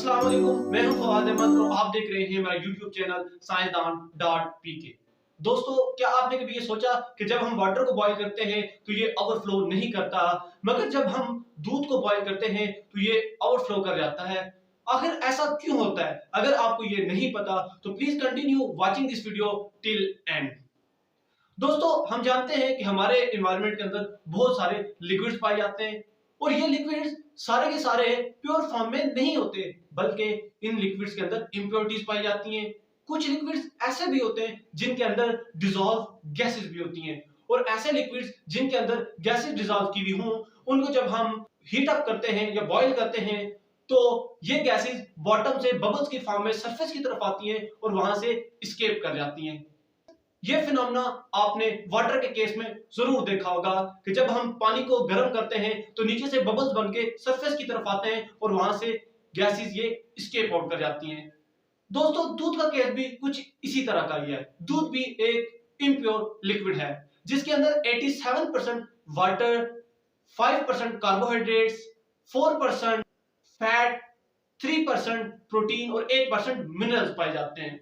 अस्सलाम वालेकुम, मैं हूं फवाद अहमद और आप देख रहे हैं मेरा YouTube चैनल साइंसदान.pk। दोस्तों, क्या आपने कभी ये सोचा कि जब हम वाटर को बॉईल करते हैं तो ये ओवरफ्लो नहीं करता, मगर जब हम दूध को बॉईल करते हैं तो ये ओवरफ्लो कर जाता है। आखिर ऐसा क्यों होता है? अगर आपको ये नहीं पता तो please continue watching this video till and. दोस्तों, हम जानते हैं कि हमारे एनवायरनमेंट के अंदर बहुत सारे लिक्विड्स पाए जाते हैं और ये लिक्विड्स सारे के सारे प्योर फॉर्म में नहीं होते, बल्कि इन लिक्विड्स के अंदर इंप्योरिटीज पाई जाती हैं। कुछ लिक्विड्स ऐसे भी होते हैं जिनके अंदर डिसॉल्व गैसेस भी होती हैं, और ऐसे लिक्विड्स जिनके अंदर गैसेस डिसॉल्व की हुई हों, उनको जब हम हीट अप करते हैं या बॉईल करते हैं तो ये गैसेस बॉटम से बबल्स की फॉर्म में सरफेस की तरफ आती हैं और वहां से एस्केप कर जाती हैं। ये फिनोमेना आपने वाटर के केस में जरूर देखा होगा कि जब हम पानी को गर्म करते हैं तो नीचे से बबल्स बनके सरफेस की तरफ आते हैं और वहां से गैसेस ये एस्केप आउट कर जाती हैं। दोस्तों, दूध का केस भी कुछ इसी तरह का ही है। दूध भी एक इम्प्योर लिक्विड है जिसके अंदर 87% वाटर, 5% कार्बोहाइड्रेट्स, 4% फैट, 3% प्रोटीन और 8% मिनरल्स पाए जाते हैं।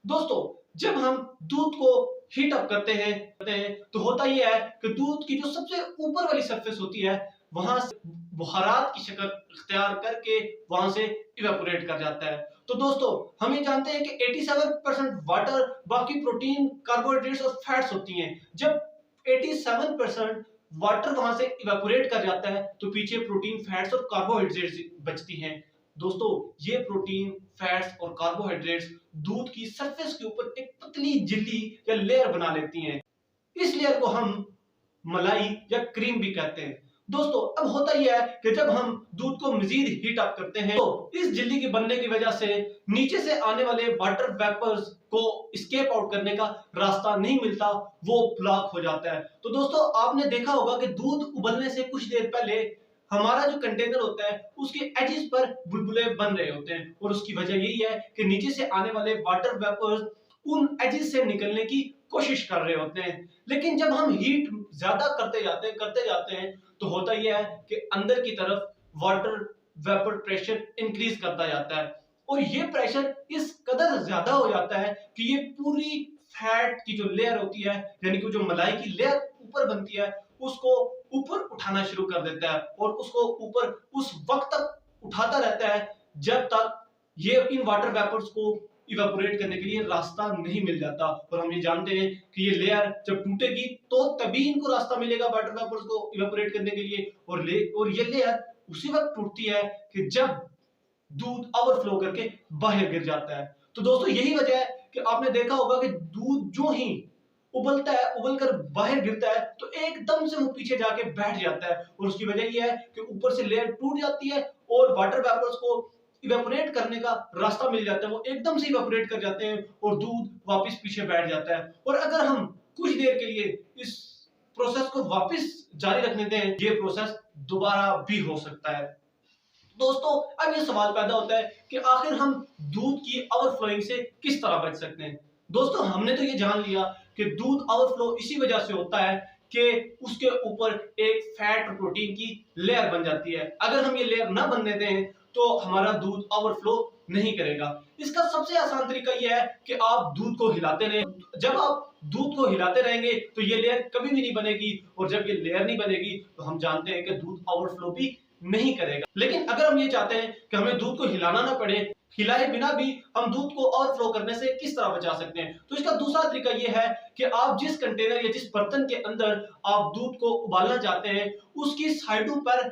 दोस्तों, जब हम दूध को हीट अप करते हैं तो होता ही है कि दूध की जो सबसे ऊपर वाली सरफेस होती है वहां से बुखारात की शक्ल इख्तियार करके वहां से इवेपोरेट कर जाता है। तो दोस्तों, हम ये जानते हैं कि 87% वाटर, बाकी प्रोटीन, कार्बोहाइड्रेट्स और फैट्स होती हैं। जब 87% वाटर वहां से इवेपोरेट कर जाता है तो पीछे प्रोटीन, फैट्स और कार्बोहाइड्रेट्स बचती हैं। दोस्तों, ये प्रोटीन, फैट्स और कार्बोहाइड्रेट्स दूध की सरफेस के ऊपर एक पतली झिल्ली या लेयर बना लेती हैं। इस लेयर को हम मलाई या क्रीम भी कहते हैं। दोस्तों, अब होता यह है कि जब हम दूध को मजीद हीट अप करते हैं तो इस झिल्ली के बनने की वजह से नीचे से आने वाले वाटर वेपर्स को एस्केप आउट करने का रास्ता नहीं मिलता, वो ब्लॉक हो जाता है। तो दोस्तों, आपने देखा होगा कि दूध उबलने से कुछ देर पहले हमारा जो कंटेनर होता है उसके एजेस पर बुलबुले बन रहे होते हैं, और उसकी वजह यही है कि नीचे से आने वाले वाटर वेपर्स उन एजेस से निकलने की कोशिश कर रहे होते हैं। लेकिन जब हम हीट ज्यादा करते जाते हैं तो होता यह है कि अंदर की तरफ वाटर वेपर प्रेशर इंक्रीज करता जाता है, और ये प्रेशर इस कदर ज्यादा हो जाता है कि ये पूरी फैट की जो लेयर होती है, यानी कि जो मलाई की लेयर ऊपर बनती है, उसको ऊपर उठाना शुरू कर देता है और उसको ऊपर उस वक्त तक उठाता रहता है जब तक ये इन वाटर वेपर्स को इवेपोरेट करने के लिए रास्ता नहीं मिल जाता। और हम ये जानते हैं कि ये लेयर जब टूटेगी तो तभी इनको रास्ता मिलेगा वाटर वेपर्स को इवेपोरेट करने के लिए, और ये लेयर उसी वक्त टूटती है कि जब दूध ओवरफ्लो करके बाहर गिर जाता है। तो दोस्तों, यही वजह है कि आपने देखा होगा कि दूध जो ही उबलता है, उबलकर बाहर गिरता है तो एकदम से वो पीछे जाके बैठ जाता है, और उसकी वजह यह है कि ऊपर से लेयर टूट जाती है और वाटर वेपर्स को इवेपोरेट करने का रास्ता मिल जाता है। वो एकदम से इवेपोरेट कर जाते हैं और दूध वापस पीछे बैठ जाता है। और अगर हम कुछ देर के लिए इस प्रोसेस को वापस जारी रखने दें, ये प्रोसेस दोबारा भी हो सकता है। दोस्तों, अब ये सवाल पैदा होता है कि आखिर हम दूध की ओवरफ्लोइंग से किस तरह बच सकते हैं। दोस्तों, हमने तो ये जान लिया कि दूध ओवरफ्लो इसी वजह से होता है कि उसके ऊपर एक फैट और प्रोटीन की लेयर बन जाती है। अगर हम ये लेयर ना बनने दें तो हमारा दूध ओवरफ्लो नहीं करेगा। इसका सबसे आसान तरीका यह है कि आप दूध को हिलाते रहें। जब आप दूध को हिलाते रहेंगे तो ये लेयर कभी भी नहीं बनेगी, और जब ये लेयर नहीं बनेगी तो हम जानते हैं कि दूध ओवरफ्लो भी नहीं करेगा। लेकिन अगर हम ये चाहते हैं कि हमें दूध को हिलाना ना पड़े, हिलाए बिना भी हम दूध को ओवरफ्लो करने से किस तरह बचा सकते हैं, तो इसका दूसरा तरीका यह है कि आप जिस कंटेनर या जिस बर्तन के अंदर आप दूध को उबालना चाहते हैं उसकी साइडों पर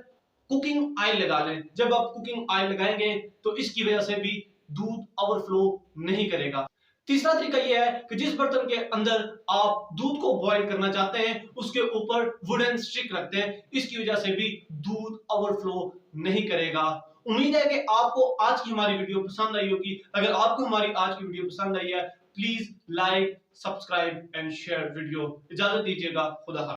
कुकिंग ऑयल लगा लें। जब आप कुकिंग ऑयल लगाएंगे तो इसकी वजह से भी दूध ओवरफ्लो नहीं करेगा। तीसरा तरीका यह है कि जिस बर्तन के अंदर आप दूध को बॉईल करना चाहते हैं उसके ऊपर वुडन स्टिक रखते हैं, इसकी वजह से भी दूध ओवरफ्लो नहीं करेगा। उम्मीद है कि आपको आज की हमारी वीडियो पसंद आई होगी। अगर आपको हमारी आज की वीडियो पसंद आई है, please like, subscribe and share video. इजाजत दीजिएगा। खुदा हाफिज़।